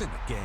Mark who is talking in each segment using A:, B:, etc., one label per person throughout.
A: in the game.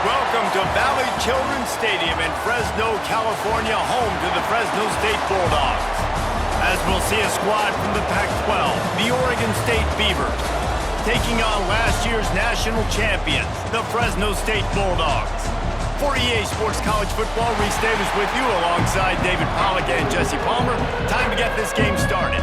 B: Welcome to Valley Children's Stadium in Fresno, California, home to the Fresno State Bulldogs. As we'll see a squad from the Pac-12, the Oregon State Beavers, taking on last year's national champions, the Fresno State Bulldogs. For EA Sports College Football, Reese Davis with you alongside David Pollack and Jesse Palmer. Time to get this game started.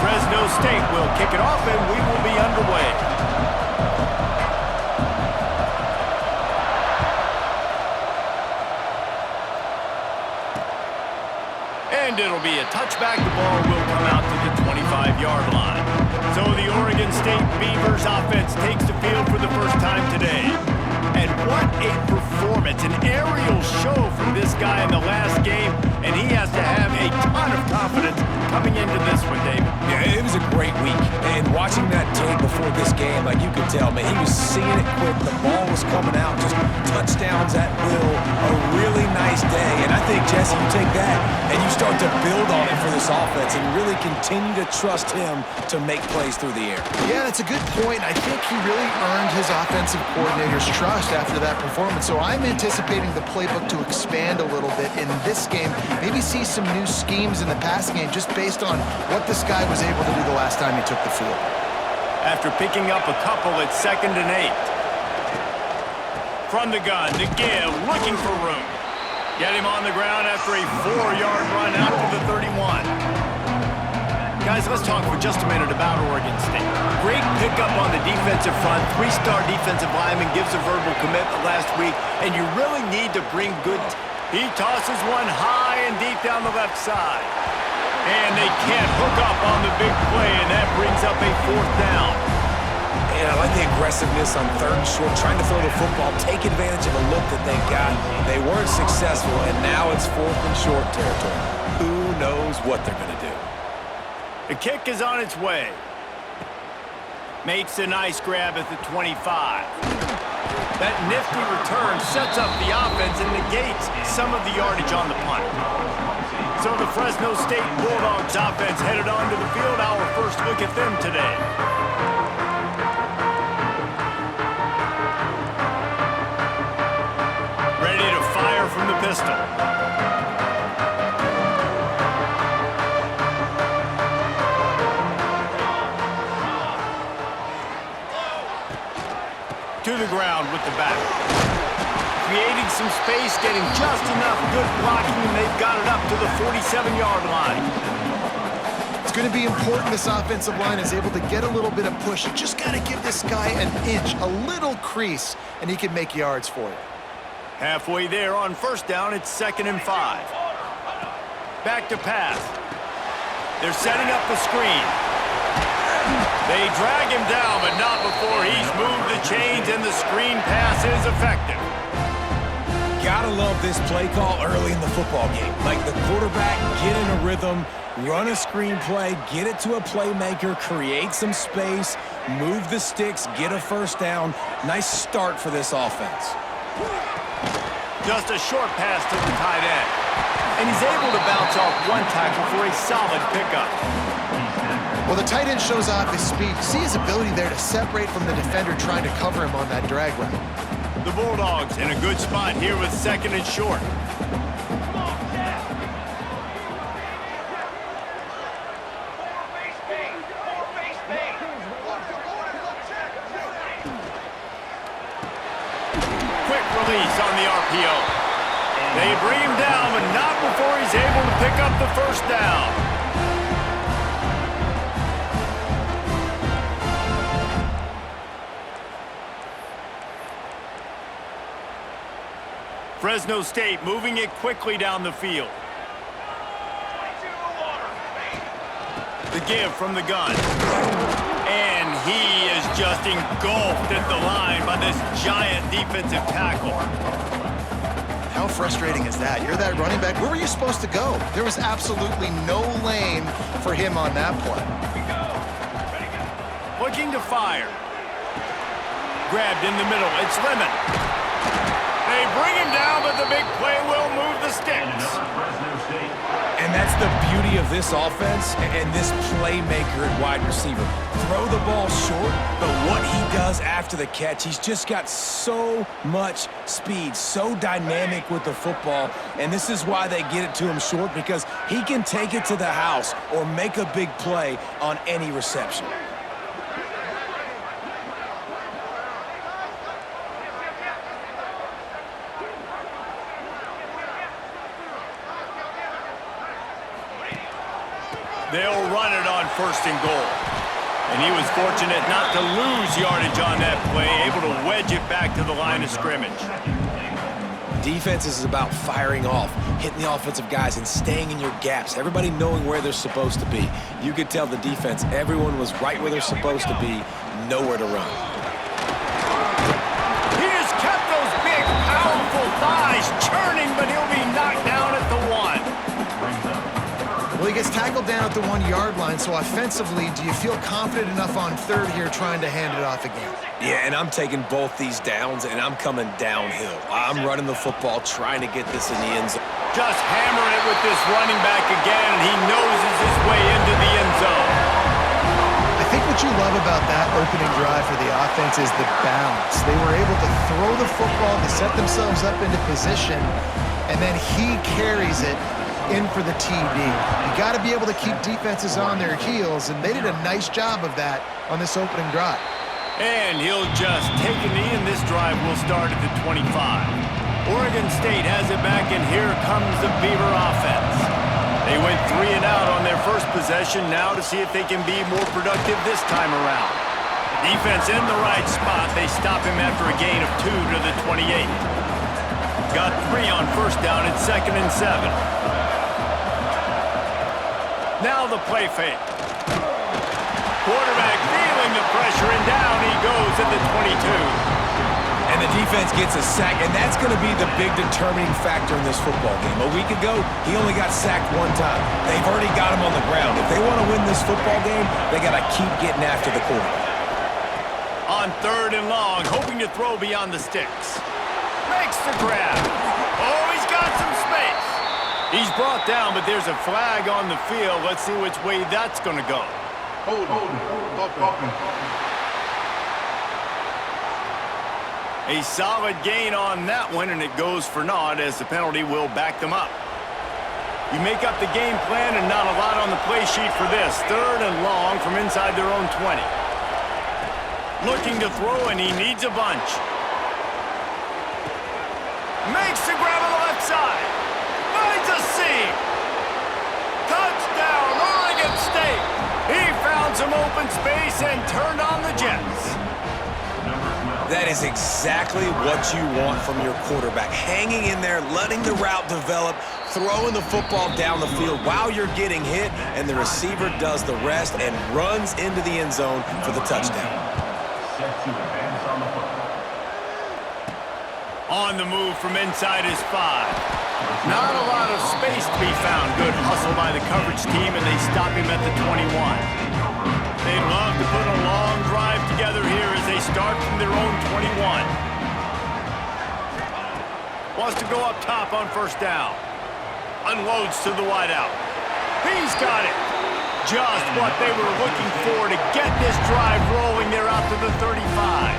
B: Fresno State will kick it off and we will be underway. And it'll be a touchback. The ball will come out to the 25-yard line. So the Oregon State Beavers offense takes the field for the first time today. And what a performance, an aerial show from this guy in the last game, and he has to have a ton of confidence coming into this one, David.
C: Yeah, it was a great week, and watching that tape before this game, like you could tell, man, he was seeing it quick, the ball was coming out, just touchdowns at will, a really nice day, and I think, Jesse, you take that and you start to build on it for this offense and really continue to trust him to make plays through the air.
D: Yeah, that's a good point. I think he really earned his offensive coordinator's trust after that performance, so I'm anticipating the playbook to expand a little bit in this game, maybe see some new schemes in the passing game just based on what this guy was able to do the last time he took the field.
B: After picking up a couple, it's 2nd and 8. From the gun, to give, looking for room. Get him on the ground after a 4-yard run out to the 31. Guys, let's talk for just a minute about Oregon State. Great pickup on the defensive front. 3-star defensive lineman gives a verbal commitment last week, and you really need to bring good... He tosses one high and deep down the left side. And they can't hook up on the big play, and that brings up a 4th down.
C: And I like the aggressiveness on 3rd and short, trying to throw the football, take advantage of a look that they got. They weren't successful, and now it's 4th and short territory. Who knows what they're going to do?
B: The kick is on its way. Makes a nice grab at the 25. That nifty return sets up the offense and negates some of the yardage on the punt. So the Fresno State Bulldogs offense headed onto the field. Our first look at them today. Ready to fire from the pistol. To the ground with the back. Creating some space, getting just enough good blocking, and they've got it up to the 47-yard line.
D: It's going to be important this offensive line is able to get a little bit of push. You just got to give this guy an inch, a little crease, and he can make yards for you.
B: Halfway there on first down, it's 2nd and 5. Back to pass. They're setting up the screen. They drag him down, but not before he's moved the chains, and the screen pass is effective.
C: Gotta love this play call early in the football game. Like the quarterback, get in a rhythm, run a screen play, get it to a playmaker, create some space, move the sticks, get a first down. Nice start for this offense.
B: Just a short pass to the tight end. And he's able to bounce off one tackle for a solid pickup.
D: Well, the tight end shows off his speed. See his ability there to separate from the defender trying to cover him on that drag route.
B: The Bulldogs in a good spot here with 2nd and short. Quick release on the RPO. They bring him down, but not before he's able to pick up the first down. Fresno State moving it quickly down the field. The give from the gun. And he is just engulfed at the line by this giant defensive tackle.
D: How frustrating is that? You're that running back. Where were you supposed to go? There was absolutely no lane for him on that play.
B: Looking to fire. Grabbed in the middle. It's Lemon. They bring him down, but the big play will move the sticks.
C: And that's the beauty of this offense and this playmaker at wide receiver. Throw the ball short, but what he does after the catch, he's just got so much speed, so dynamic with the football, and this is why they get it to him short, because he can take it to the house or make a big play on any reception.
B: They'll run it on 1st and goal. And he was fortunate not to lose yardage on that play, able to wedge it back to the line of scrimmage.
C: Defense is about firing off, hitting the offensive guys, and staying in your gaps. Everybody knowing where they're supposed to be. You could tell the defense, everyone was right where they're supposed to be, nowhere to run.
B: He has kept those big, powerful thighs churning, but he'll be knocked down at the 1.
D: Well, he gets tackled down at the 1-yard line, so offensively, do you feel confident enough on 3rd here trying to hand it off again?
C: Yeah, and I'm taking both these downs, and I'm coming downhill. I'm running the football, trying to get this in the end zone.
B: Just hammering it with this running back again, and he noses his way into the end zone.
D: I think what you love about that opening drive for the offense is the balance. They were able to throw the football to set themselves up into position, and then he carries it in for the TD. You got to be able to keep defenses on their heels, and they did a nice job of that on this opening drive.
B: And he'll just take a knee, and this drive will start at the 25. Oregon State has it back, and here comes the Beaver offense. They went 3 and out on their first possession, now to see if they can be more productive this time around. Defense in the right spot. They stop him after a gain of 2 to the 28. Got 3 on first down at 2nd and 7. Now the play fake. Quarterback feeling the pressure, and down he goes at the 22.
C: And the defense gets a sack, and that's going to be the big determining factor in this football game. A week ago, he only got sacked 1 time. They've already got him on the ground. If they want to win this football game, they got to keep getting after the quarterback.
B: On 3rd and long, hoping to throw beyond the sticks. Makes the grab. Oh, he's got some space. He's brought down, but there's a flag on the field. Let's see which way that's going to go. A solid gain on that one, and it goes for naught as the penalty will back them up. You make up the game plan, and not a lot on the play sheet for this. 3rd and long from inside their own 20. Looking to throw, and he needs a bunch. Makes the grab on the left side. Finds a seam. Touchdown, Oregon State. some open space and turned on the Jets.
C: That is exactly what you want from your quarterback. Hanging in there, letting the route develop, throwing the football down the field while you're getting hit, and the receiver does the rest and runs into the end zone for the touchdown.
B: On the move from inside his 5. Not a lot of space to be found. Good hustle by the coverage team, and they stop him at the 21. They'd love to put a long drive together here as they start from their own 21. Wants to go up top on first down. Unloads to the wideout. He's got it. Just what they were looking for to get this drive rolling there out to the 35.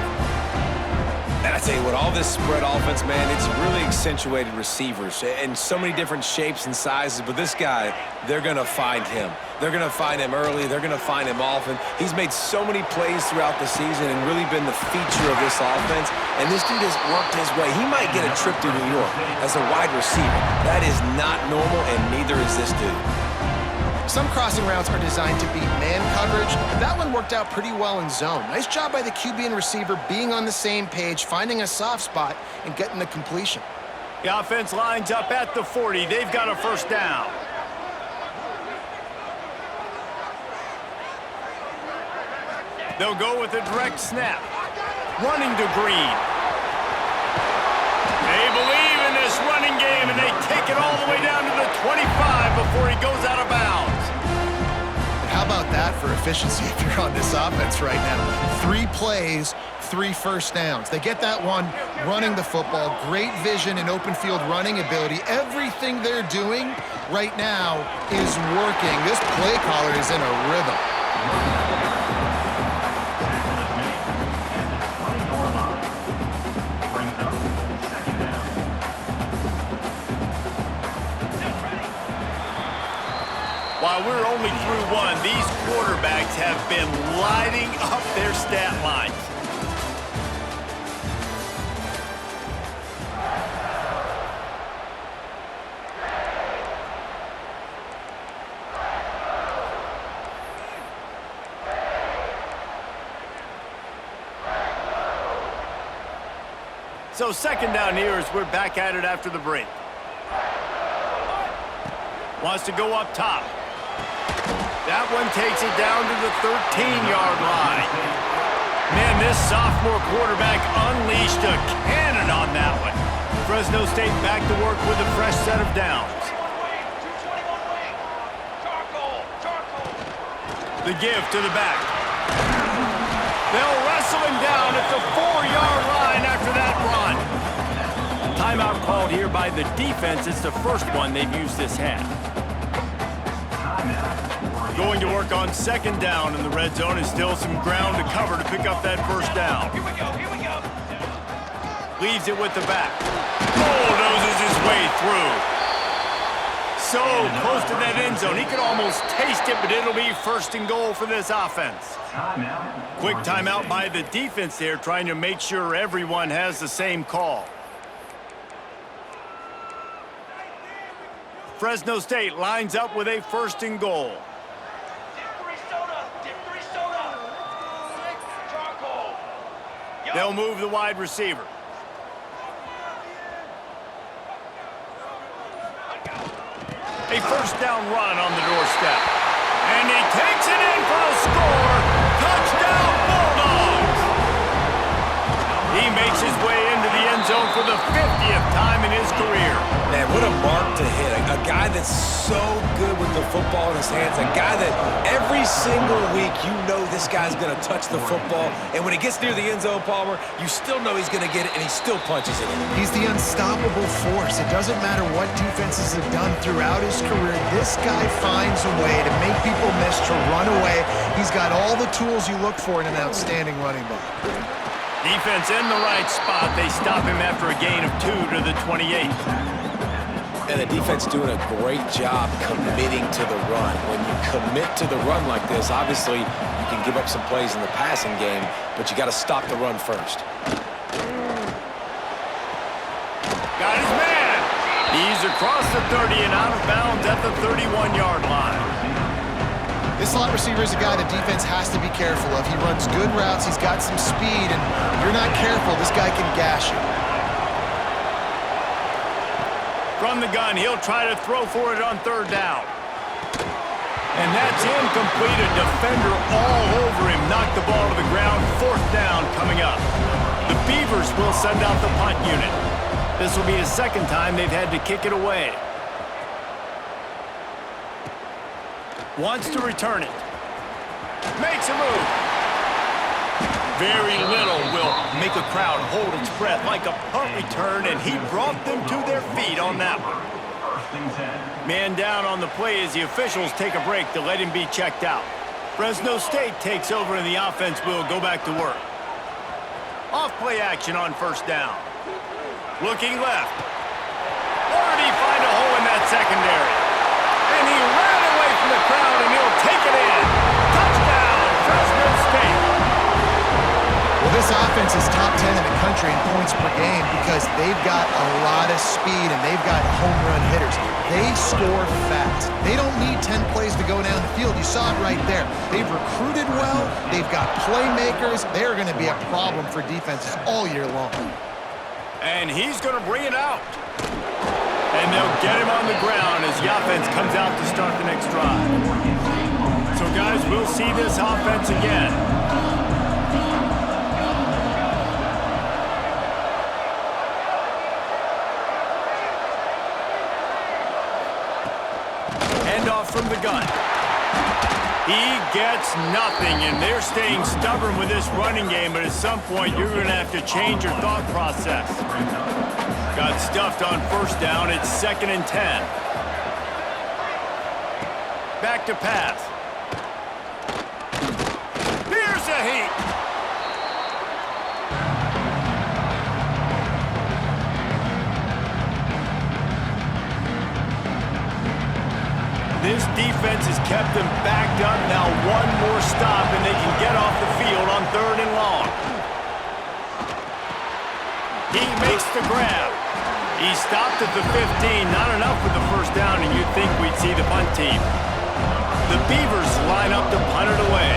C: And I tell you what, all this spread offense, man, it's really accentuated receivers in so many different shapes and sizes. But this guy, they're going to find him. They're going to find him early. They're going to find him often. He's made so many plays throughout the season and really been the feature of this offense. And this dude has worked his way. He might get a trip to New York as a wide receiver. That is not normal, and neither is this dude.
D: Some crossing routes are designed to beat man coverage, but that one worked out pretty well in zone. Nice job by the QB and receiver being on the same page, finding a soft spot, and getting the completion.
B: The offense lines up at the 40. They've got a first down. They'll go with a direct snap. Running to Green. They believe in this running game, and they take it all the way down to the 25 before he goes out of bounds.
D: How about that for efficiency if you're on this offense right now? 3 plays, 3 first downs. They get that one running the football, great vision and open field running ability. Everything they're doing right now is working. This play caller is in a rhythm.
B: While we're only through one, these quarterbacks have been lighting up their stat lines. So second down here as we're back at it after the break. Wants to go up top. That one takes it down to the 13-yard line. Man, this sophomore quarterback unleashed a cannon on that one. Fresno State back to work with a fresh set of downs. The give to the back. They'll wrestle him down at the 4-yard line after that run. Timeout called here by the defense. It's the first one they've used this half. Going to work on second down in the red zone, and still some ground to cover to pick up that first down.
A: Here we go.
B: Leaves it with the back. Bulldozes his way through. So close to that end zone. He could almost taste it, but it'll be first and goal for this offense. Quick timeout by the defense there, trying to make sure everyone has the same call. Fresno State lines up with a first and goal. They'll move the wide receiver. A first down run on the doorstep. And he takes it in for a score. Touchdown, Bulldogs! He makes his way into the end zone for the 50th time in his career.
C: Man, what a mark to hit. A guy that's so good with the football in his hands. A guy that every single week you know this guy's going to touch the football. And when he gets near the end zone, Palmer, you still know he's going to get it, and he still punches it in.
D: He's the unstoppable force. It doesn't matter what defenses have done throughout his career. This guy finds a way to make people miss, to run away. He's got all the tools you look for in an outstanding running back.
B: Defense in the right spot. They stop him after a gain of 2 to the 28.
C: And the defense doing a great job committing to the run. When you commit to the run like this, obviously you can give up some plays in the passing game, but you got to stop the run first.
B: Got his man. He's across the 30 and out of bounds at the 31-yard line.
D: This slot receiver is a guy the defense has to be careful of. He runs good routes, he's got some speed, and if you're not careful, this guy can gash you.
B: From the gun, he'll try to throw for it on third down. And that's incomplete. A defender all over him. Knocked the ball to the ground. Fourth down coming up. The Beavers will send out the punt unit. This will be the second time they've had to kick it away. Wants to return it. Makes a move. Very little will make a crowd hold its breath like a punt return, and he brought them to their feet on that one. Man down on the play as the officials take a break to let him be checked out. Fresno State takes over and the offense will go back to work. Off play action on first down. Looking left. Or did he find a hole in that secondary? And he ran away from the crowd and he'll take it in. Touchdown, Fresno State.
D: Well, this offense is top 10 in the country in points per game because they've got a lot of speed and they've got home run hitters. They score fast. They don't need 10 plays to go down the field. You saw it right there. They've recruited well. They've got playmakers. They're going to be a problem for defenses all year long.
B: And he's going to bring it out. And they'll get him on the ground as the offense comes out to start the next drive. So, guys, we'll see this offense again. From the gun. He gets nothing, and they're staying stubborn with this running game, but at some point you're going to have to change your thought process. Got stuffed on first down. It's 2nd and 10. Back to pass. Here's a heat. This defense has kept them backed up. Now one more stop, and they can get off the field on 3rd and long. He makes the grab. He stopped at the 15. Not enough with the first down, and you'd think we'd see the punt team. The Beavers line up to punt it away.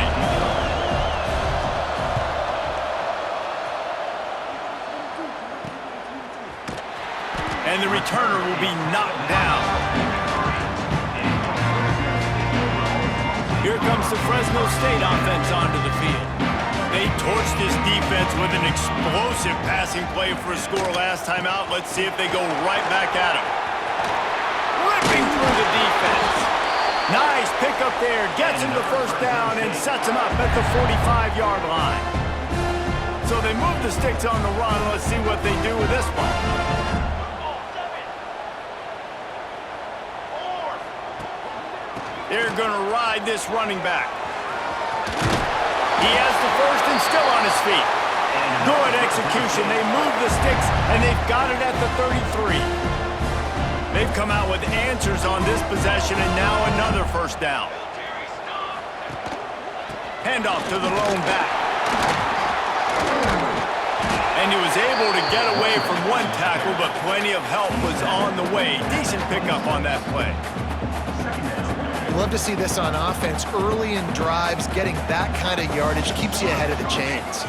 B: And the returner will be knocked down. Here comes the Fresno State offense onto the field. They torched this defense with an explosive passing play for a score last time out. Let's see if they go right back at him. Ripping through the defense. Nice pickup there. Gets him the first down and sets him up at the 45-yard line. So they move the sticks on the run. Let's see what they do with this one. They're going to ride this running back. He has the first and still on his feet. Good execution. They move the sticks, and they've got it at the 33. They've come out with answers on this possession, and now another first down. Handoff to the lone back. And he was able to get away from one tackle, but plenty of help was on the way. Decent pickup on that play.
D: Love to see this on offense. Early in drives, getting that kind of yardage keeps you ahead of the chains.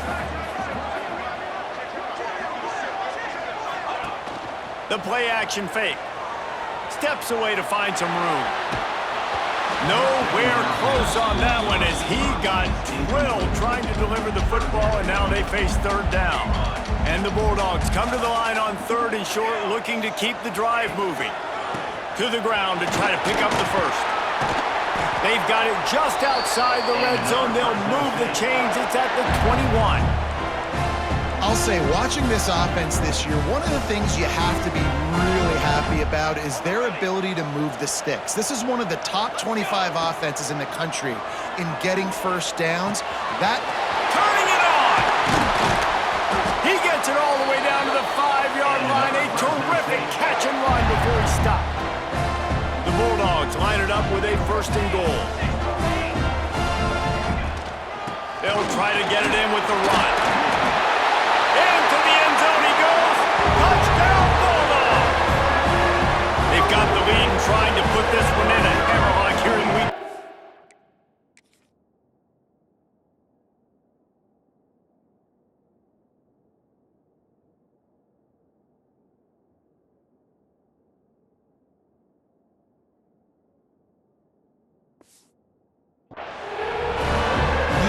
B: The play action fake. Steps away to find some room. Nowhere close on that one as he got drilled trying to deliver the football, and now they face 3rd down. And the Bulldogs come to the line on 3rd and short, looking to keep the drive moving. To the ground to try to pick up the first. They've got it just outside the red zone. They'll move the chains. It's at the 21.
D: I'll say, watching this offense this year, one of the things you have to be really happy about is their ability to move the sticks. This is one of the top 25 offenses in the country in getting first downs.
B: Turning it on! He gets it all the way down to the 5-yard line. A terrific catch and run before he stopped. The Bulldogs line it up with a 1st and goal. They'll try to get it in with the run. Into the end zone he goes. Touchdown, Bulldogs! They've got the lead and trying to put this one in a hammerlock here in week.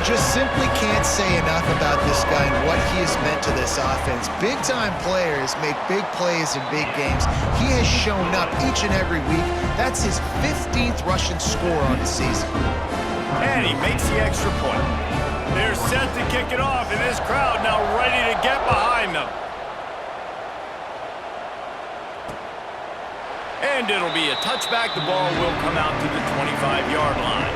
D: just simply can't say enough about this guy and what he has meant to this offense. Big-time players make big plays in big games. He has shown up each and every week. That's his 15th rushing score on the season.
B: And he makes the extra point. They're set to kick it off, and this crowd now ready to get behind them. And it'll be a touchback. The ball will come out to the 25-yard line.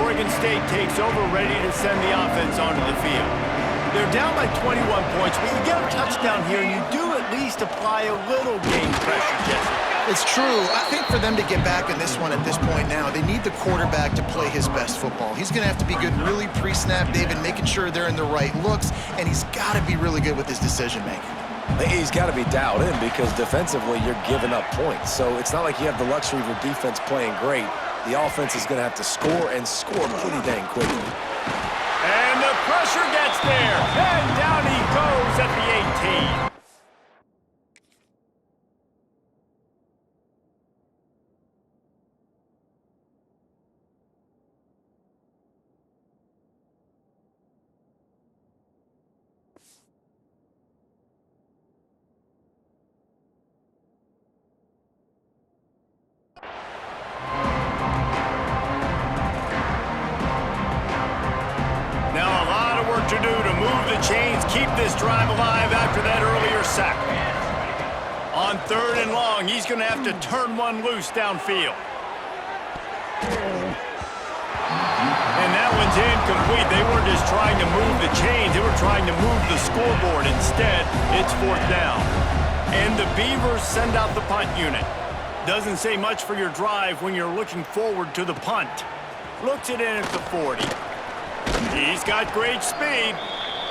B: Oregon State takes over, ready to send the offense onto the field. They're down by 21 points, but you get a touchdown here, and you do at least apply a little game pressure, Jesse.
D: It's true. I think for them to get back in this one at this point now, they need the quarterback to play his best football. He's going to have to be good really pre-snap, David, making sure they're in the right looks, and he's got to be really good with his decision-making.
C: He's got to be dialed in because defensively you're giving up points. So it's not like you have the luxury of your defense playing great. The offense is going to have to score and score pretty dang quickly.
B: And the pressure gets there. And down he goes at the 18. To do to move the chains, keep this drive alive after that earlier sack. On 3rd and long, he's going to have to turn one loose downfield. And that one's incomplete. They weren't just trying to move the chains, they were trying to move the scoreboard. Instead, it's 4th down. And the Beavers send out the punt unit. Doesn't say much for your drive when you're looking forward to the punt. Looks it in at the 40. He's got great speed.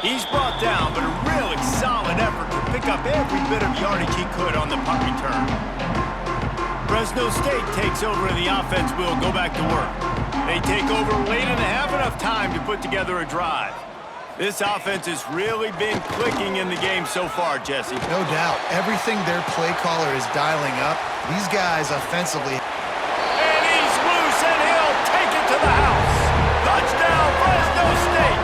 B: He's brought down, but a really solid effort to pick up every bit of yardage he could on the punt return. Fresno State takes over and the offense will go back to work. They take over late and have enough time to put together a drive. This offense has really been clicking in the game so far, Jesse.
D: No doubt. Everything their play caller is dialing up, these guys offensively.
B: And he's loose, and he'll take it to the house. Touchdown, Fresno State.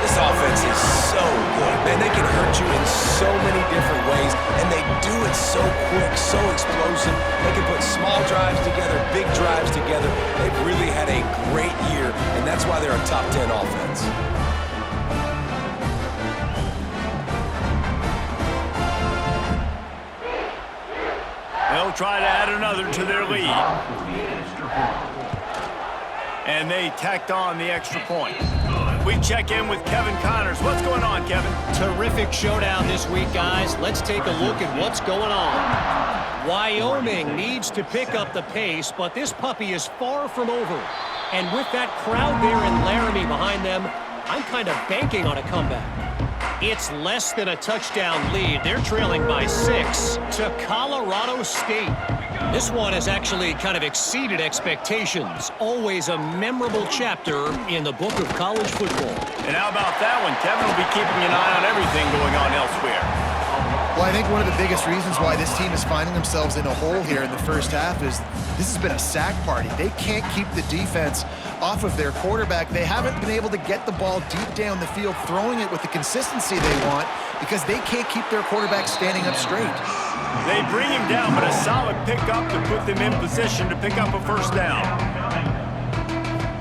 C: This offense is so good, man. They can hurt you in so many different ways, and they do it so quick, so explosive. They can put small drives together, big drives together. They've really had a great year, and that's why they're a top 10 offense.
B: They'll try to add another to their lead. And they tacked on the extra point. We check in with Kevin Connors. What's going on, Kevin?
A: Terrific showdown this week, guys. Let's take a look at what's going on. Wyoming needs to pick up the pace, but this puppy is far from over. And with that crowd there in Laramie behind them, I'm kind of banking on a comeback. It's less than a touchdown lead. They're trailing by 6 to Colorado State. This one has actually kind of exceeded expectations. Always a memorable chapter in the book of college football.
B: And how about that one? Kevin will be keeping an eye on everything going on elsewhere.
D: Well, I think one of the biggest reasons why this team is finding themselves in a hole here in the first half is this has been a sack party. They can't keep the defense off of their quarterback. They haven't been able to get the ball deep down the field, throwing it with the consistency they want because they can't keep their quarterback standing up straight.
B: They bring him down, but a solid pickup to put them in position to pick up a first down.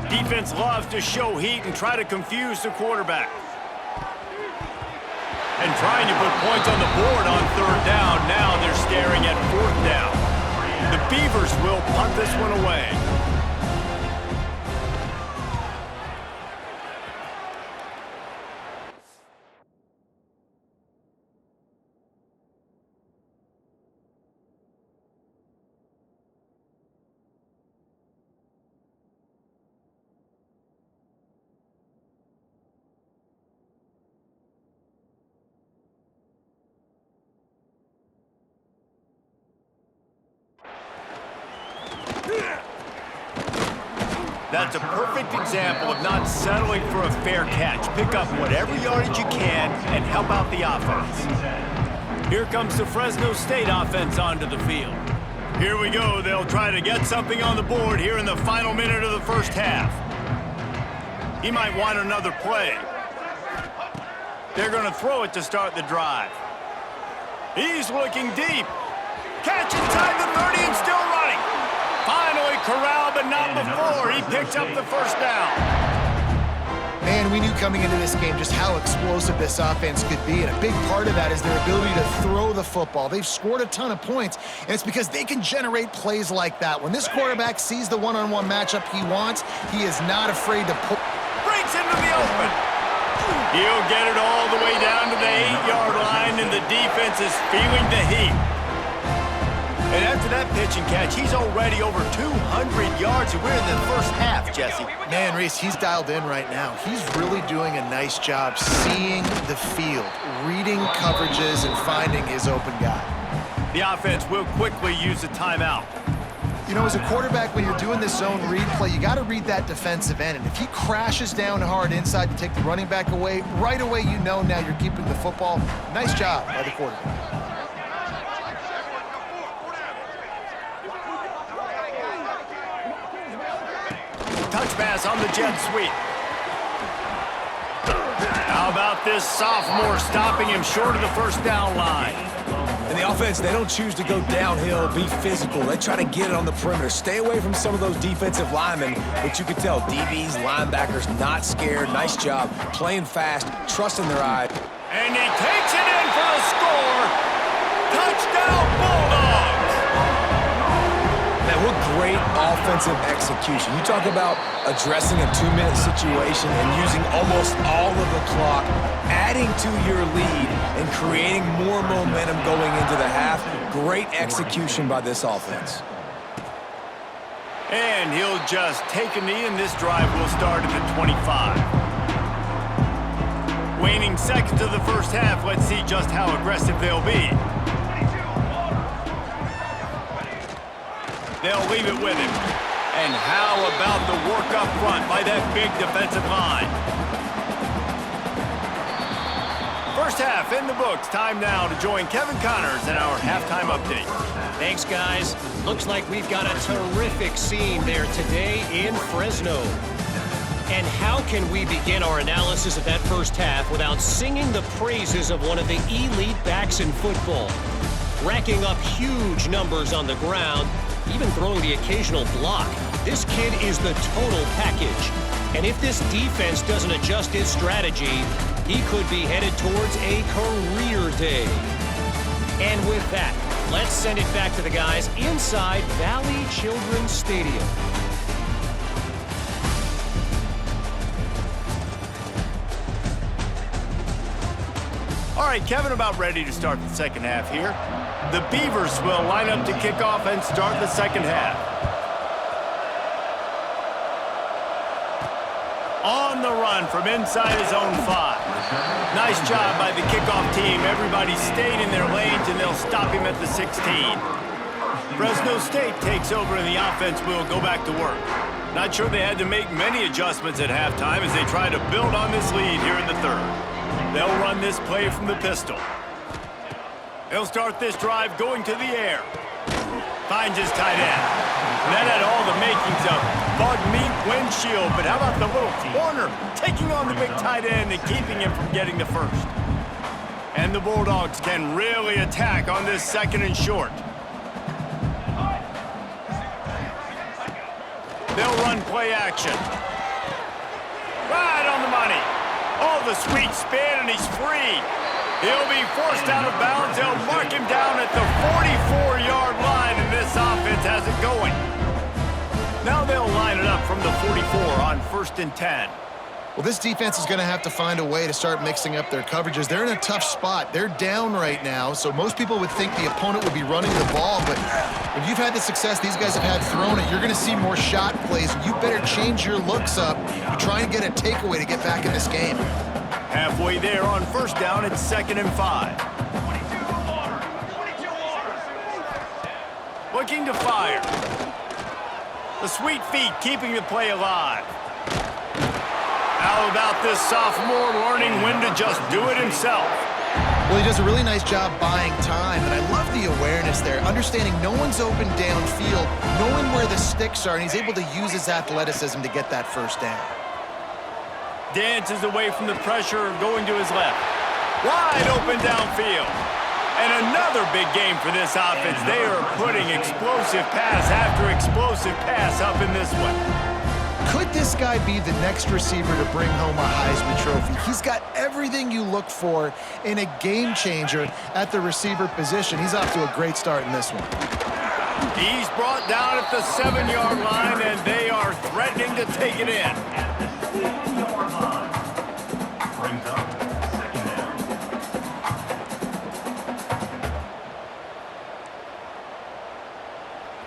B: Defense loves to show heat and try to confuse the quarterback. And trying to put points on the board on 3rd down. Now they're staring at 4th down. The Beavers will punt this one away. That's a perfect example of not settling for a fair catch. Pick up whatever yardage you can and help out the offense. Here comes the Fresno State offense onto the field. Here we go. They'll try to get something on the board here in the final minute of the first half. He might want another play. They're going to throw it to start the drive. He's looking deep. Catch inside the 30 and still running. Finally corralled, but not before. He picks up the first down.
D: Man, we knew coming into this game just how explosive this offense could be, and a big part of that is their ability to throw the football. They've scored a ton of points, and it's because they can generate plays like that. When this quarterback sees the one-on-one matchup he wants, he is not afraid to pull.
B: Breaks into the open. He'll get it all the way down to the 8-yard line, and the defense is feeling the heat. And after that pitch and catch, he's already over 200 yards, and we're in the first half, Jesse.
D: Man, Reese, he's dialed in right now. He's really doing a nice job seeing the field, reading coverages, and finding his open guy.
B: The offense will quickly use a timeout.
D: You know, as a quarterback, when you're doing this zone read play, you got to read that defensive end. And if he crashes down hard inside to take the running back away, right away you know now you're keeping the football. Nice job by the quarterback.
B: Touch pass on the jet sweep. How about this sophomore stopping him short of the first down line?
C: And the offense, they don't choose to go downhill, be physical. They try to get it on the perimeter. Stay away from some of those defensive linemen, but you can tell DBs, linebackers, not scared. Nice job, playing fast, trusting their eye.
B: And he takes it in for the score. Touchdown, Bulldogs!
C: Man, what great offensive execution. You talk about addressing a 2-minute situation and using almost all of the clock, adding to your lead and creating more momentum going into the half. Great execution by this offense.
B: And he'll just take a knee, and this drive will start at the 25. Waning seconds of the first half. Let's see just how aggressive they'll be. They'll leave it with him. And how about the work up front by that big defensive line? First half in the books. Time now to join Kevin Connors in our halftime update.
A: Thanks, guys. Looks like we've got a terrific scene there today in Fresno. And how can we begin our analysis of that first half without singing the praises of one of the elite backs in football? Racking up huge numbers on the ground, even throwing the occasional block. This kid is the total package. And if this defense doesn't adjust its strategy, he could be headed towards a career day. And with that, let's send it back to the guys inside Valley Children's Stadium.
B: All right, Kevin, about ready to start the second half here. The Beavers will line up to kick off and start the second half. On the run from inside his own 5. Nice job by the kickoff team. Everybody stayed in their lanes, and they'll stop him at the 16. Fresno State takes over, and the offense will go back to work. Not sure they had to make many adjustments at halftime as they try to build on this lead here in the third. They'll run this play from the pistol. He'll start this drive going to the air. Finds his tight end. That had all the makings of bug meat windshield, but how about the little corner taking on the big tight end and keeping him from getting the first? And the Bulldogs can really attack on this second and short. They'll run play action. Right on the money. Oh, the sweet spin, and he's free. He'll be forced out of bounds. They'll mark him down at the 44-yard line, and this offense has it going. Now they'll line it up from the 44 on 1st and 10.
D: Well, this defense is going to have to find a way to start mixing up their coverages. They're in a tough spot. They're down right now, so most people would think the opponent would be running the ball, but when you've had the success these guys have had throwing it, you're going to see more shot plays. You better change your looks up. You try and get a takeaway to get back in this game.
B: Halfway there on 1st down, it's 2nd and 5. Looking to fire. The sweet feet keeping the play alive. How about this sophomore learning when to just do it himself?
D: Well, he does a really nice job buying time, and I love the awareness there, understanding no one's open downfield, knowing where the sticks are, and he's able to use his athleticism to get that first down.
B: dances away from the pressure going to his left. Wide open downfield. And another big game for this offense. They are putting explosive pass after explosive pass up in this one.
D: Could this guy be the next receiver to bring home a Heisman Trophy? He's got everything you look for in a game changer at the receiver position. He's off to a great start in this one.
B: He's brought down at the 7-yard line, and they are threatening to take it in.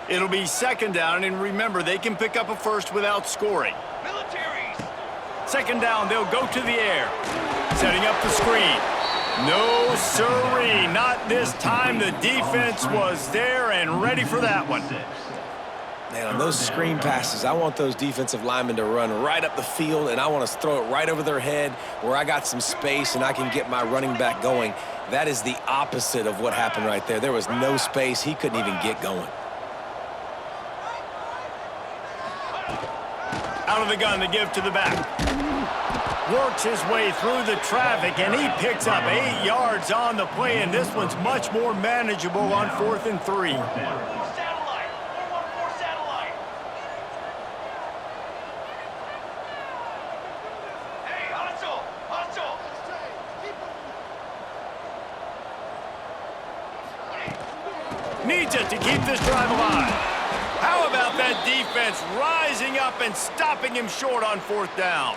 B: It'll be 2nd down, and remember, they can pick up a first without scoring. Militaries. 2nd down, they'll go to the air. Setting up the screen. No siree, not this time. The defense was there and ready for that one.
C: Man, on those screen passes, I want those defensive linemen to run right up the field, and I want to throw it right over their head where I got some space and I can get my running back going. That is the opposite of what happened right there. There was no space. He couldn't even get going.
B: Out of the gun to give to the back. Works his way through the traffic, and he picks up 8 yards on the play, and this one's much more manageable on 4th and 3. Needs it to keep this drive alive. How about that defense rising up and stopping him short on 4th down?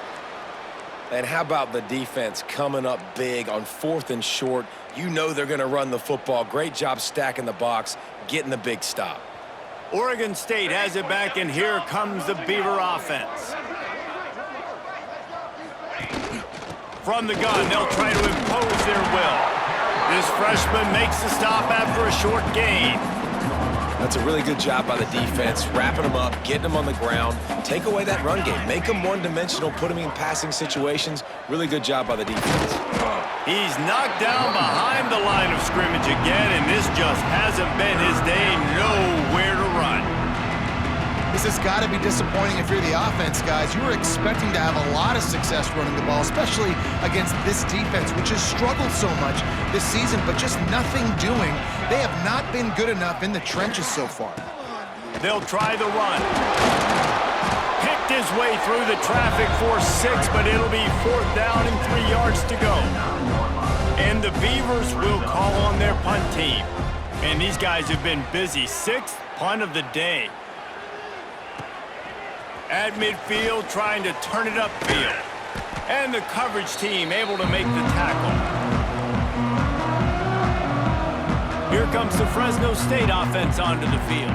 C: And how about the defense coming up big on 4th and short? You know they're going to run the football. Great job stacking the box, getting the big stop.
B: Oregon State has it back, and here comes the Beaver offense. From the gun, they'll try to impose their will. This freshman makes the stop after a short gain.
C: That's a really good job by the defense, wrapping them up, getting them on the ground. Take away that run game. Make them one-dimensional, put them in passing situations. Really good job by the defense.
B: He's knocked down behind the line of scrimmage again, and this just hasn't been his day. Nowhere to run.
D: This has got to be disappointing if you're the offense, guys. You were expecting to have a lot of success running the ball, especially against this defense, which has struggled so much this season, but just nothing doing. They have not been good enough in the trenches so far.
B: They'll try the run. Picked his way through the traffic for 6, but it'll be 4th down and 3 yards to go. And the Beavers will call on their punt team. And these guys have been busy. 6th punt of the day. At midfield, trying to turn it upfield. And the coverage team able to make the tackle. Here comes the Fresno State offense onto the field.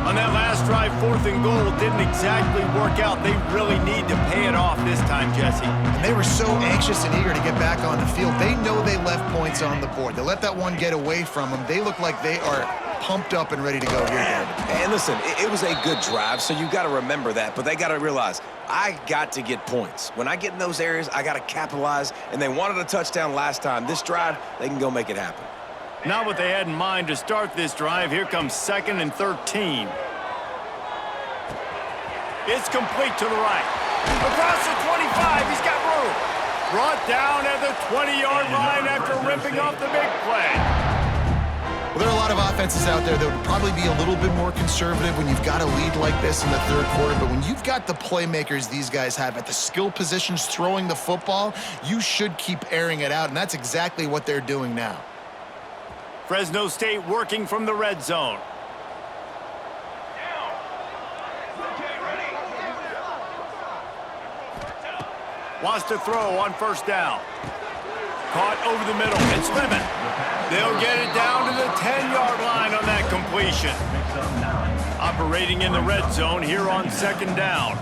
B: On that last drive, 4th and goal didn't exactly work out. They really need to pay it off this time, Jesse.
D: And they were so anxious and eager to get back on the field. They know they left points on the board. They let that one get away from them. They look like they are pumped up and ready to go here, David.
C: And listen, it was a good drive, so you got to remember that. But they got to realize, I got to get points. When I get in those areas, I got to capitalize. And they wanted a touchdown last time. This drive, they can go make it happen.
B: Not what they had in mind to start this drive. Here comes 2nd and 13. It's complete to the right. Across the 25, he's got room. Brought down at the 20-yard line after ripping off the big play.
D: Well, there are a lot of offenses out there that would probably be a little bit more conservative when you've got a lead like this in the 3rd quarter. But when you've got the playmakers these guys have at the skill positions throwing the football, you should keep airing it out. And that's exactly what they're doing now.
B: Fresno State working from the red zone. Wants to throw on 1st down. Caught over the middle. It's Lemon. They'll get it down to the 10-yard line on that completion. Operating in the red zone here on 2nd down.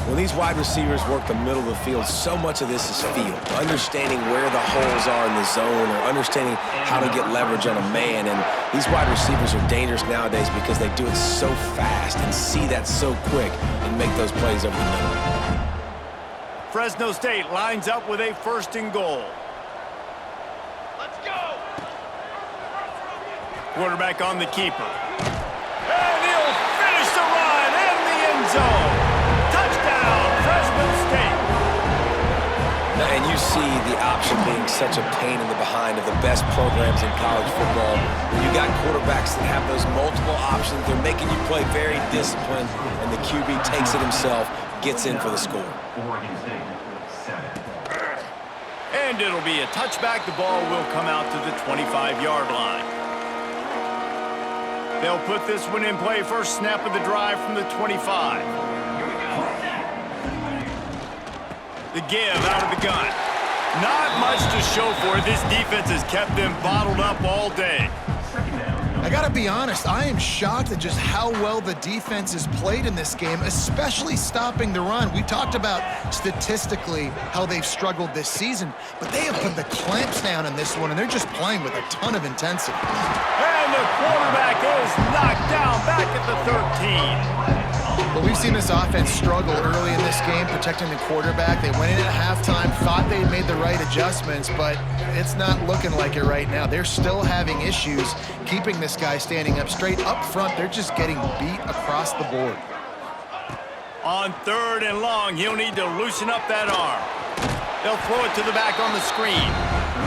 C: When these wide receivers work the middle of the field, so much of this is feel. Understanding where the holes are in the zone or understanding how to get leverage on a man. And these wide receivers are dangerous nowadays because they do it so fast and see that so quick and make those plays over the middle.
B: Fresno State lines up with a 1st and goal. Let's go! Quarterback on the keeper. And he'll finish the run in the end zone. Touchdown, Fresno State.
C: And you see the option being such a pain in the behind of the best programs in college football. When you got quarterbacks that have those multiple options, they're making you play very disciplined, and the QB takes it himself, gets in for the score.
B: And it'll be a touchback. The ball will come out to the 25-yard line. They'll put this one in play. First snap of the drive from the 25. The give out of the gun. Not much to show for it. This defense has kept them bottled up all day.
D: I gotta be honest, I am shocked at just how well the defense has played in this game, especially stopping the run. We talked about statistically how they've struggled this season, but they have put the clamps down in this one, and they're just playing with a ton of intensity.
B: And the quarterback is knocked down back at the 13.
D: Well, we've seen this offense struggle early in this game, protecting the quarterback. They went in at halftime, thought they'd made the right adjustments, but it's not looking like it right now. They're still having issues keeping this guy standing up straight. Up front, they're just getting beat across the board.
B: On 3rd and long, he'll need to loosen up that arm. They'll throw it to the back on the screen.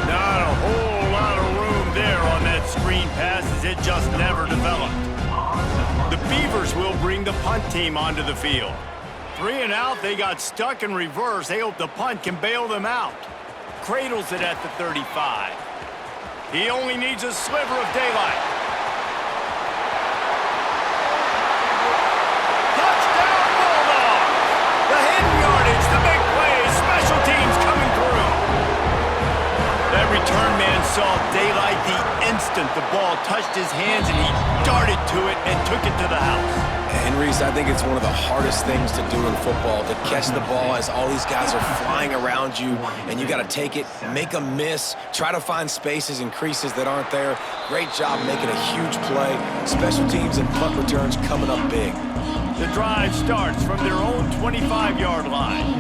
B: Not a whole lot of room there on that screen pass, as it just never developed. The Beavers will bring the punt team onto the field. 3 and out, they got stuck in reverse. They hope the punt can bail them out. Cradles it at the 35. He only needs a sliver of daylight. Touchdown Bulldogs! The hidden yardage, the big plays, special teams coming through. That return man saw daylight the instant the ball touched his hands, and he darted to it and took it to the house.
C: And Reese, I think it's one of the hardest things to do in football, to catch the ball as all these guys are flying around you, and you got to take it, make a miss, try to find spaces and creases that aren't there. Great job making a huge play. Special teams and punt returns coming up big.
B: The drive starts from their own 25-yard line.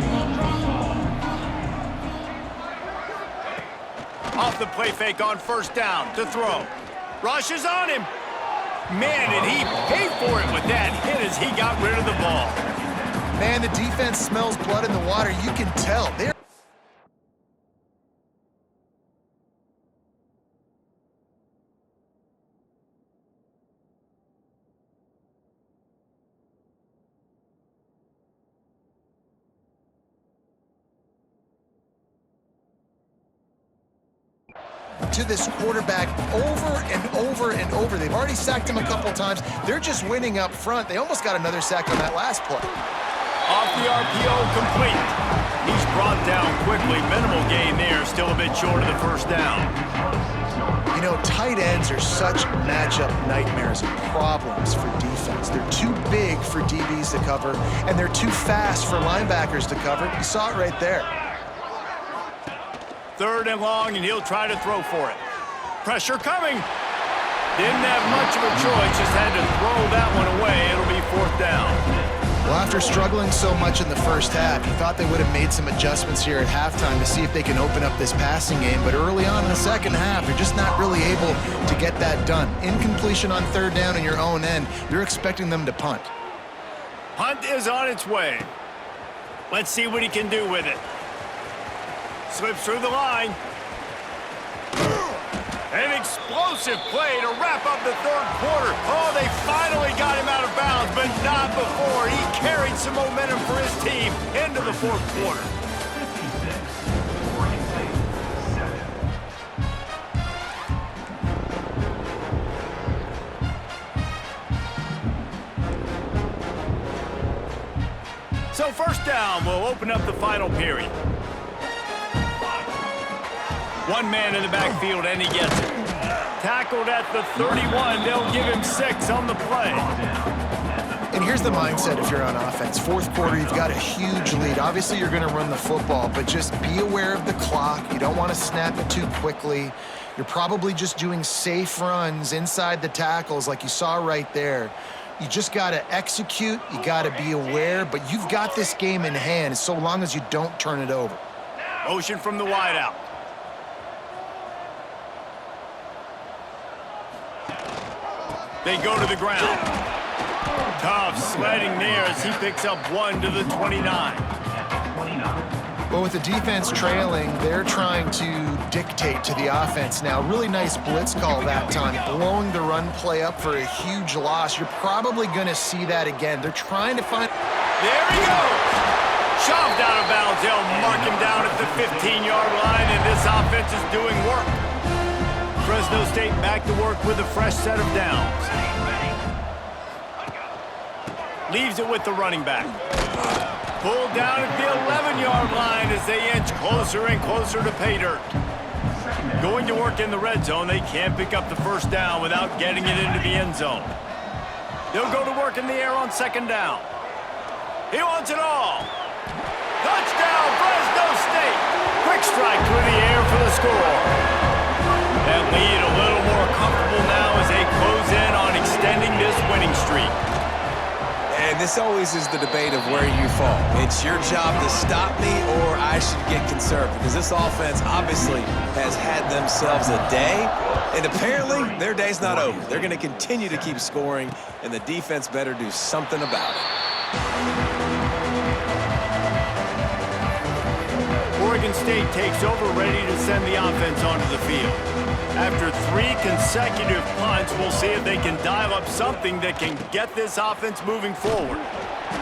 B: Off the play fake on 1st down to throw. Rush is on him. Man, did he pay for it with that hit as he got rid of the ball.
D: Man, the defense smells blood in the water. You can tell. They're to this quarterback over and over and over. They've already sacked him a couple times. They're just winning up front. They almost got another sack on that last play.
B: Off the RPO, complete. He's brought down quickly. Minimal gain there, still a bit short of the 1st down.
D: You know, tight ends are such matchup nightmares and problems for defense. They're too big for DBs to cover, and they're too fast for linebackers to cover. You saw it right there.
B: 3rd and long, and he'll try to throw for it. Pressure coming. Didn't have much of a choice, just had to throw that one away. It'll be 4th down.
D: Well, after struggling so much in the first half, you thought they would have made some adjustments here at halftime to see if they can open up this passing game. But early on in the second half, they're just not really able to get that done. Incompletion on 3rd down in your own end, you're expecting them to punt.
B: Punt is on its way. Let's see what he can do with it. Slips through the line. An explosive play to wrap up the 3rd quarter. Oh, they finally got him out of bounds, but not before. He carried some momentum for his team into the 4th quarter. So 1st down will open up the final period. One man in the backfield, and he gets it. Tackled at the 31. They'll give him 6 on the play.
D: And here's the mindset if you're on offense. 4th quarter, you've got a huge lead. Obviously, you're going to run the football, but just be aware of the clock. You don't want to snap it too quickly. You're probably just doing safe runs inside the tackles like you saw right there. You just got to execute. You got to be aware, but you've got this game in hand so long as you don't turn it over.
B: Motion from the wideout. They go to the ground. Tough sledding there as he picks up 1 to the 29.
D: But with the defense trailing, they're trying to dictate to the offense now. Really nice blitz call that time, blowing the run play up for a huge loss. You're probably going to see that again. They're trying to find...
B: There he goes! Shoved out of bounds. They'll mark him down at the 15-yard line, and this offense is doing work. Fresno State back to work with a fresh set of downs. Leaves it with the running back. Pulled down at the 11-yard line as they inch closer and closer to pay dirt. Going to work in the red zone, they can't pick up the first down without getting it into the end zone. They'll go to work in the air on second down. He wants it all. Touchdown, Fresno State. Quick strike through the air for the score. That lead a little more comfortable now as they close in on extending this winning streak.
C: And this always is the debate of where you fall. It's your job to stop me or I should get conserved, because this offense obviously has had themselves a day, and apparently their day's not over. They're going to continue to keep scoring, and the defense better do something about it.
B: Oregon State takes over, ready to send the offense onto the field. After 3 consecutive punts, we'll see if they can dial up something that can get this offense moving forward.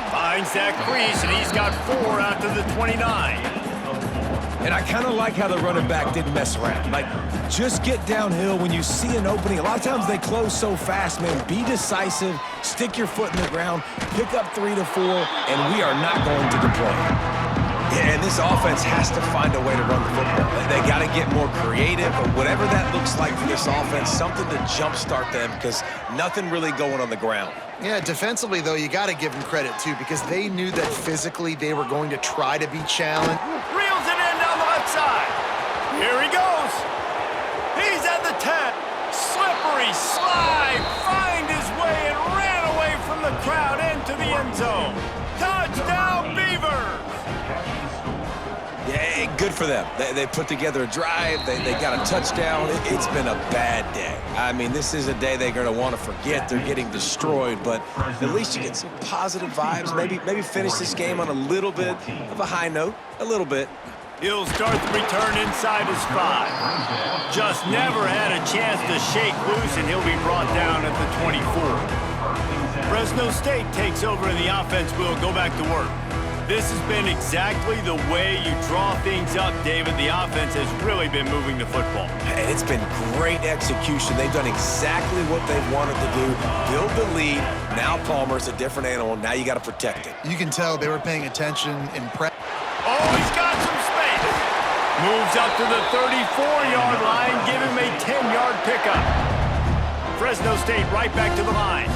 B: Finds that crease, and he's got 4 out to the 29.
C: And I kind of like how the running back didn't mess around. Like, just get downhill when you see an opening. A lot of times they close so fast, man. Be decisive, stick your foot in the ground, pick up 3 to 4, and we are not going to deploy. Yeah, and this offense has to find a way to run the football. They got to get more creative, or whatever that looks like for this offense, something to jumpstart them, because nothing really going on the ground.
D: Yeah, defensively, though, you got to give them credit, too, because they knew that physically they were going to try to be challenged.
B: Reels it in down the left side. Here he goes. He's at the 10. Slippery slide. Find his way and ran away from the crowd into the end zone. Touchdown, Beavers.
C: Yeah, good for them. They put together a drive. They got a touchdown. It's been a bad day. I mean, this is a day they're going to want to forget. They're getting destroyed, but at least you get some positive vibes. Maybe finish this game on a little bit of a high note, a little bit.
B: He'll start the return inside his 5. Just never had a chance to shake loose, and he'll be brought down at the 24. Fresno State takes over, and the offense will go back to work. This has been exactly the way you draw things up, David. The offense has really been moving the football.
C: And it's been great execution. They've done exactly what they've wanted to do. Build the lead. Now Palmer's a different animal. Now you got to protect it.
D: You can tell they were paying attention in prep.
B: Oh, he's got some space. Moves up to the 34-yard line. Give him a 10-yard pickup. Fresno State right back to the line.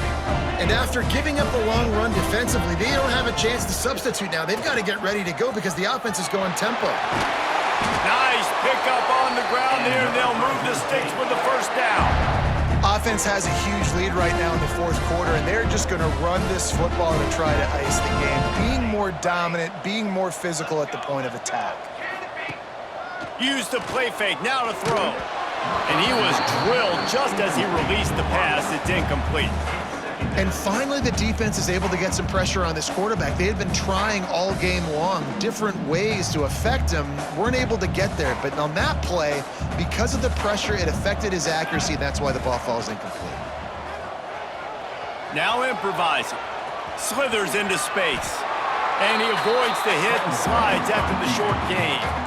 D: And after giving up the long run defensively, they don't have a chance to substitute now. They've got to get ready to go because the offense is going tempo.
B: Nice pickup on the ground there. They'll move the sticks with the first down.
D: Offense has a huge lead right now in the fourth quarter, and they're just going to run this football to try to ice the game. Being more dominant, being more physical at the point of attack.
B: Use the play fake, now to throw. And he was drilled just as he released the pass. It's incomplete.
D: And finally, the defense is able to get some pressure on this quarterback. They had been trying all game long different ways to affect him, weren't able to get there. But on that play, because of the pressure, it affected his accuracy, and that's why the ball falls incomplete.
B: Now improvising. Slithers into space. And he avoids the hit and slides after the short gain.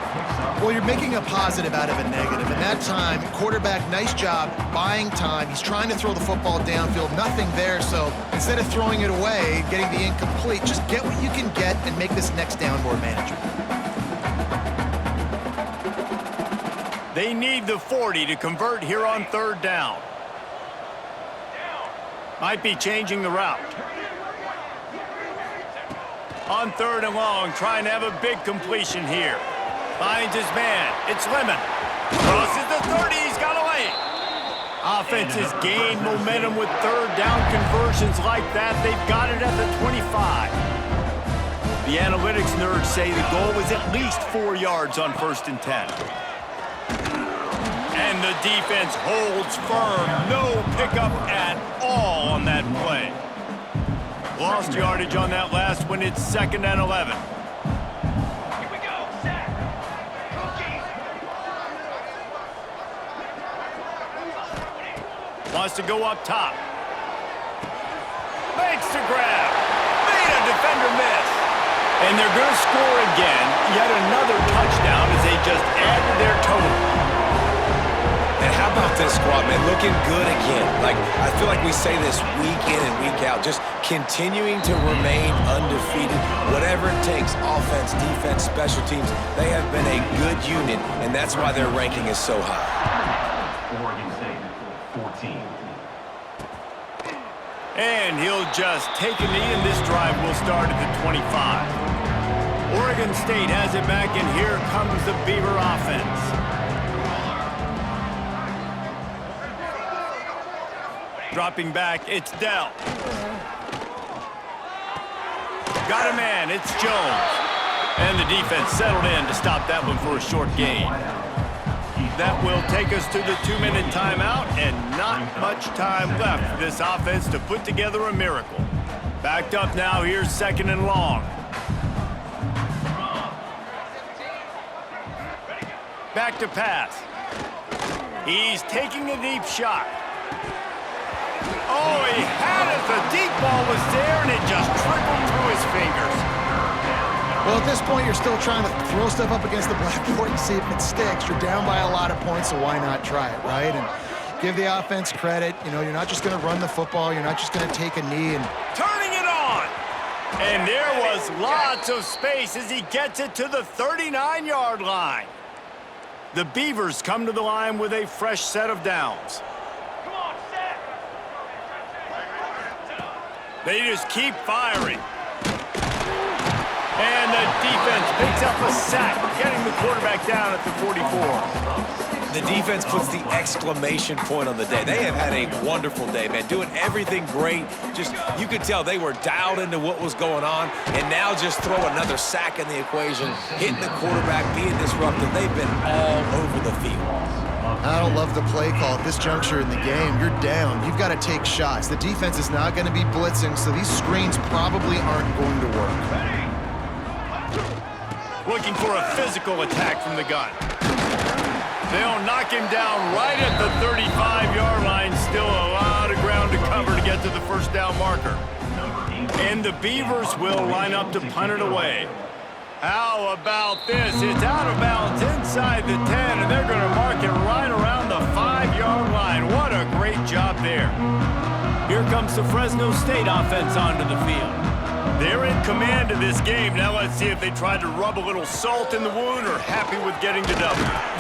D: Well, you're making a positive out of a negative. And that time, quarterback, nice job buying time. He's trying to throw the football downfield, nothing there. So instead of throwing it away, getting the incomplete, just get what you can get and make this next down more manageable.
B: They need the 40 to convert here on third down. Might be changing the route. On third and long, trying to have a big completion here. Finds his man. It's Lemon. Crosses the 30. He's got a lane. Offense has gained momentum with third down conversions like that. They've got it at the 25. The analytics nerds say the goal was at least 4 yards on 1st and 10. And the defense holds firm. No pickup at all on that play. Lost yardage on that last one. It's 2nd and 11. Here we go. Set. Wants to go up top. Makes the grab. Made a defender miss. And they're going to score again. Yet another touchdown as they just add to their total.
C: And how about this squad, man? Looking good again. Like, I feel like we say this week in and week out. Just continuing to remain undefeated. Whatever it takes, offense, defense, special teams, they have been a good unit, and that's why their ranking is so high.
E: Oregon State, 14.
B: And he'll just take a knee, and this drive will start at the 25. Oregon State has it back, and here comes the Beaver offense. Dropping back, it's Dell. Got a man, it's Jones. And the defense settled in to stop that one for a short gain. That will take us to the 2-minute timeout, and not much time left for this offense to put together a miracle. Backed up now, here's 2nd and long. Back to pass. He's taking a deep shot. Oh, he had it. The deep ball was there, and it just trickled through his fingers.
D: Well, at this point, you're still trying to throw stuff up against the blackboard and see if it sticks. You're down by a lot of points, so why not try it, right? And give the offense credit. You know, you're not just going to run the football. You're not just going to take a knee and...
B: Turning it on. And there was lots of space as he gets it to the 39-yard line. The Beavers come to the line with a fresh set of downs. They just keep firing. And the defense picks up a sack, getting the quarterback down at the 44.
C: The defense puts the exclamation point on the day. They have had a wonderful day, man, doing everything great. Just, you could tell they were dialed into what was going on, and now just throw another sack in the equation, hitting the quarterback, being disruptive. They've been all over the field.
D: I don't love the play call at this juncture in the game. You're down. You've got to take shots. The defense is not going to be blitzing, so these screens probably aren't going to work.
B: Looking for a physical attack from the gun. They'll knock him down right at the 35-yard line. Still a lot of ground to cover to get to the first down marker. And the Beavers will line up to punt it away. How about this? It's out of bounds inside the 10, and they're going to mark it right around the 5-yard line. What a great job there. Here comes the Fresno State offense onto the field. They're in command of this game. Now let's see if they try to rub a little salt in the wound or happy with getting to W.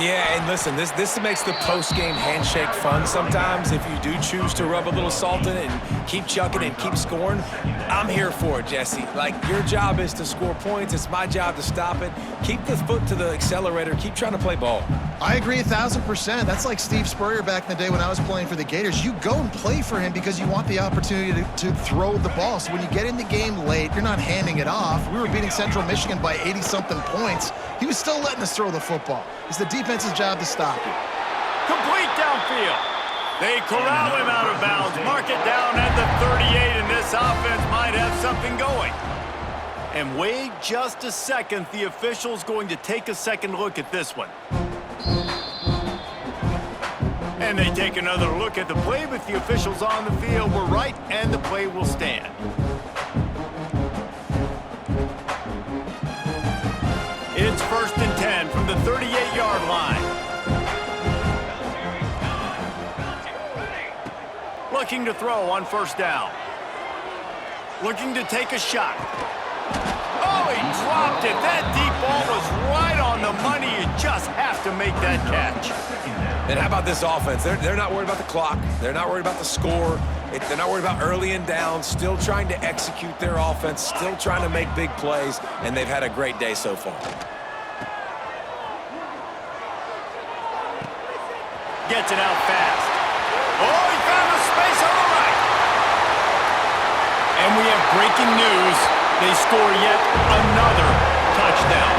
C: Yeah, and listen, this makes the post-game handshake fun sometimes. If you do choose to rub a little salt in it and keep chucking and keep scoring, I'm here for it, Jesse. Like, your job is to score points. It's my job to stop it. Keep the foot to the accelerator. Keep trying to play ball.
D: I agree 1,000%. That's like Steve Spurrier back in the day when I was playing for the Gators. You go and play for him because you want the opportunity to throw the ball. So when you get in the game late, you're not handing it off. We were beating Central Michigan by 80-something points. He was still letting us throw the football. It's the defense's job to stop you.
B: Complete downfield. They corral him out of bounds, mark it down at the 38, and this offense might have something going. And wait just a second. The official's going to take a second look at this one. And they take another look at the play, but the officials on the field were right, and the play will stand. It's 1st and 10 from the 38-yard line. Looking to throw on 1st down. Looking to take a shot. Oh, he dropped it. That deep ball was right on the money. You just have to make that catch.
C: And how about this offense? They're not worried about the clock. They're not worried about the score. They're not worried about early and down. Still trying to execute their offense. Still trying to make big plays. And they've had a great day so far.
B: Gets it out fast. Oh, he found a space on the right. And we have breaking news. They score yet another touchdown.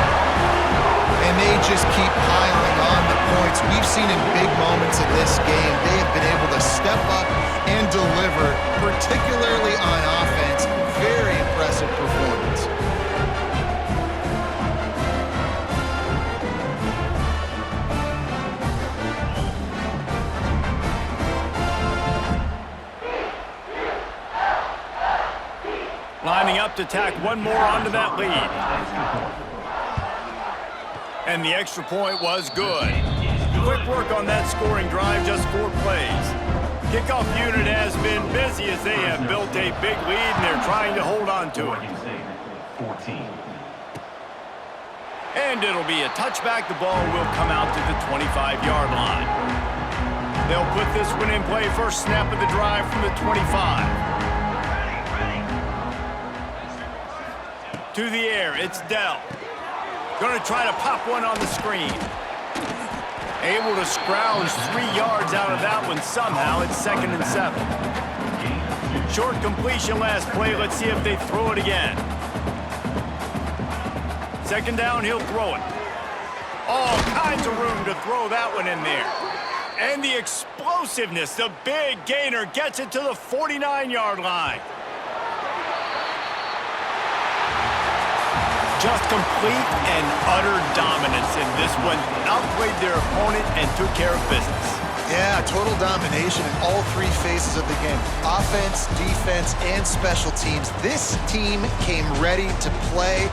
D: And they just keep piling on the points. We've seen in big moments in this game, they have been able to step up and deliver, particularly on offense. Very impressive performance.
B: up to tack one more onto that lead. And the extra point was good. Quick work on that scoring drive, just 4 plays. Kickoff unit has been busy as they have built a big lead and they're trying to hold on to it.
E: 14.
B: And it'll be a touchback. The ball will come out to the 25-yard line. They'll put this one in play. First snap of the drive from the 25. To the air, it's Dell. Going to try to pop one on the screen. Able to scrounge 3 yards out of that one somehow. It's 2nd and 7. Short completion last play. Let's see if they throw it again. 2nd down, he'll throw it. All kinds of room to throw that one in there. And the explosiveness, the big gainer gets it to the 49-yard line. Just complete and utter dominance in this one. Outplayed their opponent and took care of business.
D: Yeah, total domination in all 3 phases of the game. Offense, defense, and special teams. This team came ready to play.